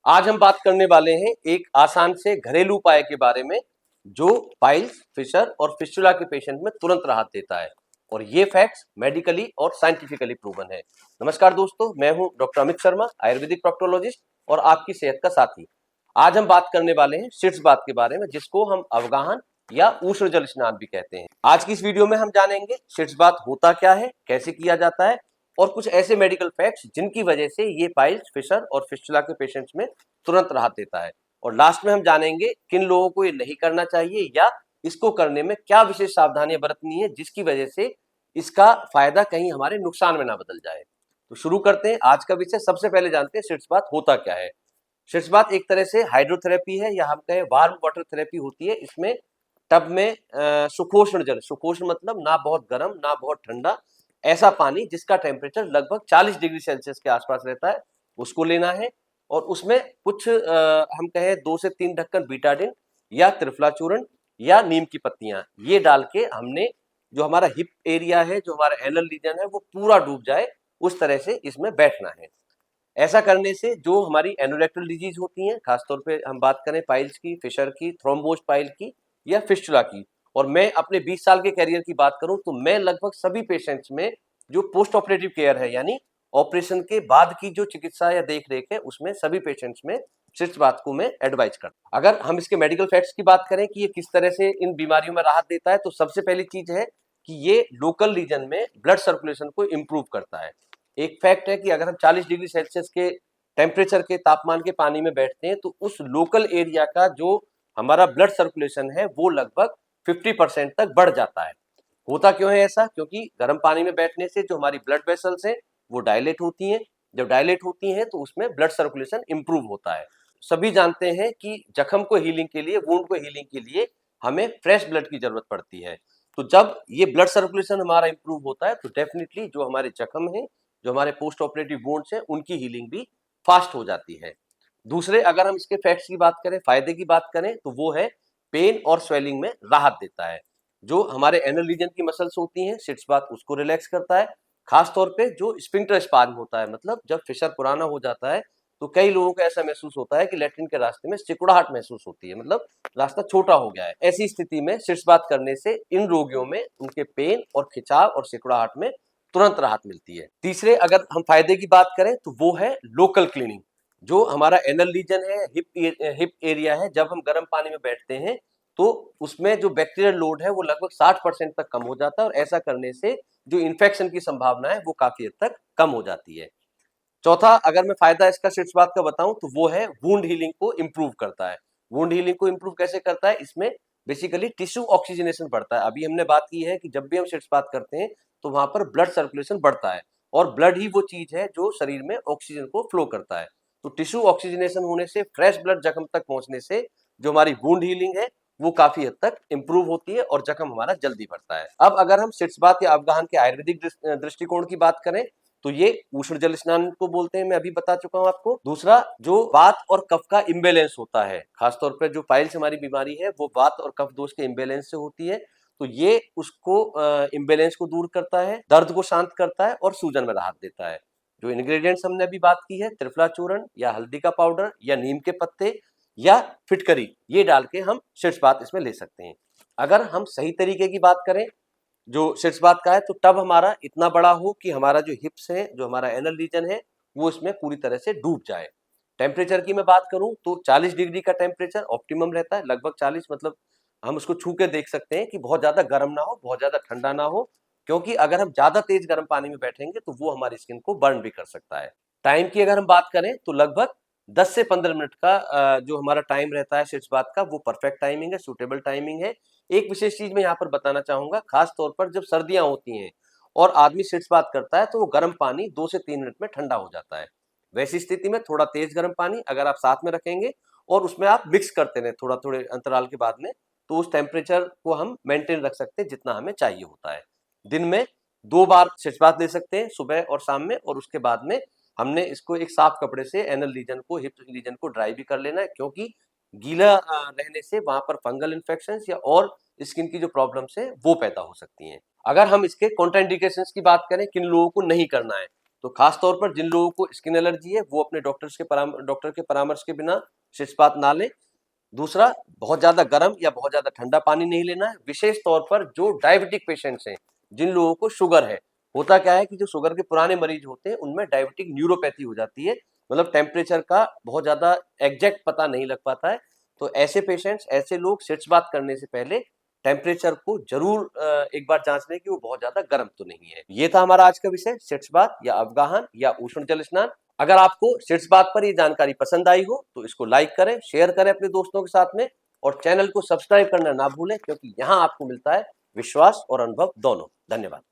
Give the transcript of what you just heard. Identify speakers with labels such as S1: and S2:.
S1: आज हम बात करने वाले हैं एक आसान से घरेलू उपाय के बारे में जो पाइल्स, फिशर और फिस्टुला के पेशेंट में तुरंत राहत देता है और ये फैक्ट्स मेडिकली और साइंटिफिकली प्रूवन है। नमस्कार दोस्तों, मैं हूं डॉक्टर अमित शर्मा, आयुर्वेदिक प्रोक्टोलॉजिस्ट और आपकी सेहत का साथी। आज हम बात करने वाले हैं शीर्ष बात के बारे में जिसको हम अवगाहन या उष्ण जल स्नान भी कहते हैं। आज की इस वीडियो में हम जानेंगे शीर्ष बात होता क्या है, कैसे किया जाता है और कुछ ऐसे मेडिकल फैक्ट्स जिनकी वजह से ये पाइल्स, फिशर और फिस्टुला के पेशेंट्स में तुरंत राहत देता है। और लास्ट में हम जानेंगे किन लोगों को ये नहीं करना चाहिए या इसको करने में क्या विशेष सावधानियां बरतनी है जिसकी वजह से इसका फायदा कहीं हमारे नुकसान में ना बदल जाए। तो शुरू करते हैं आज का विषय। सबसे पहले जानते हैं शीर्षपात होता क्या है। शीर्षपात एक तरह से हाइड्रोथेरेपी है या हम कहें वार्म वाटर थेरेपी होती है। इसमें टब में सुखोष्ण जल, सुखोष्ण मतलब ना बहुत गर्म ना बहुत ठंडा, ऐसा पानी जिसका टेम्परेचर लगभग 40 डिग्री सेल्सियस के आसपास रहता है, उसको लेना है। और उसमें कुछ हम कहें 2 से 3 ढक्कन बीटाडिन या त्रिफला चूर्ण या नीम की पत्तियां ये डाल के हमने जो हमारा हिप एरिया है, जो हमारा एनल रीजन है वो पूरा डूब जाए, उस तरह से इसमें बैठना है। ऐसा करने से जो हमारी एनोरेक्टल डिजीज होती हैं, खासतौर पे हम बात करें पाइल्स की, फिशर की, थ्रोम्बोज पाइल की या फिस्टुला की, और मैं अपने 20 साल के करियर की बात करूं तो मैं लगभग सभी पेशेंट्स में जो पोस्ट ऑपरेटिव केयर है यानी ऑपरेशन के बाद की जो चिकित्सा या देख रेख है उसमें सभी पेशेंट्स में शीर्ष बात को मैं एडवाइज करता हूं। अगर हम इसके मेडिकल फैक्ट्स की बात करें कि ये किस तरह से इन बीमारियों में राहत देता है, तो सबसे पहली चीज है कि ये लोकल रीजन में ब्लड सर्कुलेशन को इंप्रूव करता है। एक फैक्ट है कि अगर हम 40 डिग्री सेल्सियस के टेम्परेचर के तापमान के पानी में बैठते हैं तो उस लोकल एरिया का जो हमारा ब्लड सर्कुलेशन है वो लगभग 50% तक बढ़ जाता है। होता क्यों है ऐसा? क्योंकि गर्म पानी में बैठने से जो हमारी ब्लड वेसल्स हैं वो डायलेट होती हैं। जब डायलेट होती हैं तो उसमें ब्लड सर्कुलेशन इंप्रूव होता है। सभी जानते हैं कि जख्म को हीलिंग के लिए, वुंड को हीलिंग के लिए हमें फ्रेश ब्लड की जरूरत पड़ती है। तो जब ये ब्लड सर्कुलेशन हमारा इंप्रूव होता है तो डेफिनेटली जो हमारे जख्म है, जो हमारे पोस्ट ऑपरेटिव वुंड्स हैं, उनकी हीलिंग भी फास्ट हो जाती है। दूसरे, अगर हम इसके फैक्ट्स की बात करें, फायदे की बात करें, तो वो है पेन और स्वेलिंग में राहत देता है। जो हमारे एनल रीजन की मसल्स होती हैं, सिट्स बात उसको रिलैक्स करता है। खास तौर पे जो स्फिंक्टर स्पाज्म होता है, मतलब जब फिशर पुराना हो जाता है तो कई लोगों को ऐसा महसूस होता है कि लैट्रिन के रास्ते में सिकुड़ाहट महसूस होती है, मतलब रास्ता छोटा हो गया है। ऐसी स्थिति में सिट्स बात करने से इन रोगियों में उनके पेन और खिंचाव और सिकुड़ाहट में तुरंत राहत मिलती है। तीसरे, अगर हम फायदे की बात करें तो वो है लोकल क्लीनिंग। जो हमारा एनल रीजन है, हिप एरिया है, जब हम गर्म पानी में बैठते हैं तो उसमें जो बैक्टीरियल लोड है वो लगभग 60% तक कम हो जाता है और ऐसा करने से जो इन्फेक्शन की संभावना है वो काफी हद तक कम हो जाती है। चौथा, अगर मैं फायदा इसका शीर्ष बात का बताऊं तो वो है वुंड हीलिंग को इंप्रूव करता है। वुंड हीलिंग को इंप्रूव कैसे करता है? इसमें बेसिकली टिश्यू ऑक्सीजनेशन बढ़ता है। अभी हमने बात की है कि जब भी हम शीर्ष बात करते हैं तो वहां पर ब्लड सर्कुलेशन बढ़ता है और ब्लड ही वो चीज है जो शरीर में ऑक्सीजन को फ्लो करता है। तो टिश्यू ऑक्सीजनेशन होने से, फ्रेश ब्लड जख्म तक पहुंचने से जो हमारी वुंड हीलिंग है वो काफी हद तक इंप्रूव होती है और जख्म हमारा जल्दी भरता है। अब अगर हम शीर्ष बात या अवगाहन के आयुर्वेदिक दृष्टिकोण की बात करें तो ये उष्ण जल स्नान को बोलते हैं, मैं अभी बता चुका हूं आपको। दूसरा, जो वात और कफ का इम्बेलेंस होता है, खासतौर पर जो पाइल्स हमारी बीमारी है वो वात और कफ दोष के इम्बेलेंस से होती है, तो ये उसको इम्बेलेंस को दूर करता है, दर्द को शांत करता है और सूजन में राहत देता है। जो इंग्रेडिएंट्स हमने अभी बात की है, त्रिफला चूर्ण या हल्दी का पाउडर या नीम के पत्ते या फिटकरी, ये डाल के हम शीर्षपात इसमें ले सकते हैं। अगर हम सही तरीके की बात करें जो शीर्ष बात का है, तो टब हमारा इतना बड़ा हो कि हमारा जो हिप्स है, जो हमारा एनल रीजन है, वो इसमें पूरी तरह से डूब जाए। टेम्परेचर की मैं बात करूं तो 40 डिग्री का टेम्परेचर ऑप्टिमम रहता है, लगभग 40, मतलब हम उसको छू के देख सकते हैं कि बहुत ज्यादा गर्म ना हो, बहुत ज्यादा ठंडा ना हो, क्योंकि अगर हम ज्यादा तेज गर्म पानी में बैठेंगे तो वो हमारी स्किन को बर्न भी कर सकता है। टाइम की अगर हम बात करें तो लगभग 10 से 15 मिनट का जो हमारा टाइम रहता है शीर्ष बात का, वो परफेक्ट टाइमिंग है, सुटेबल टाइमिंग है। एक विशेष चीज मैं यहाँ पर बताना चाहूंगा, खास तौर पर जब सर्दियां होती हैं और आदमी शीर्ष बात करता है तो वो गर्म पानी 2 से 3 मिनट में ठंडा हो जाता है। वैसी स्थिति में थोड़ा तेज गर्म पानी अगर आप साथ में रखेंगे और उसमें आप मिक्स करते रहे थोड़ा थोड़े अंतराल के बाद में, तो उस टेम्परेचर को हम मेंटेन रख सकते हैं जितना हमें चाहिए होता है। दिन में 2 बार शीर्ष बात ले सकते हैं, सुबह और शाम में, और उसके बाद में हमने इसको एक साफ कपड़े से एनल रीजन को, हिप रीजन को ड्राई भी कर लेना है, क्योंकि गीला रहने से वहां पर फंगल इन्फेक्शन या और स्किन की जो प्रॉब्लम्स है वो पैदा हो सकती हैं। अगर हम इसके कॉन्ट्राइंडिकेशंस की बात करें, किन लोगों को नहीं करना है, तो खास तौर पर जिन लोगों को स्किन एलर्जी है वो अपने डॉक्टर के परामर्श के बिना शीर्षपात ना लें। दूसरा, बहुत ज्यादा गर्म या बहुत ज्यादा ठंडा पानी नहीं लेना है, विशेष तौर पर जो डायबिटिक पेशेंट्स हैं, जिन लोगों को शुगर है। होता क्या है कि जो शुगर के पुराने मरीज होते हैं उनमें डायबिटिक न्यूरोपैथी हो जाती है, मतलब टेम्परेचर का बहुत ज्यादा एग्जैक्ट पता नहीं लग पाता है। तो ऐसे पेशेंट्स, ऐसे लोग शीर्षपात करने से पहले टेम्परेचर को जरूर एक बार जांच लें कि वो बहुत ज्यादा गर्म तो नहीं है। ये था हमारा आज का विषय, शीर्षपात या अवगाहन या उष्ण जल स्नान। अगर आपको शीर्षपात पर ये जानकारी पसंद आई हो तो इसको लाइक करें, शेयर करें अपने दोस्तों के साथ में, और चैनल को सब्सक्राइब करना ना भूलें, क्योंकि यहाँ आपको मिलता है विश्वास और अनुभव दोनों। धन्यवाद।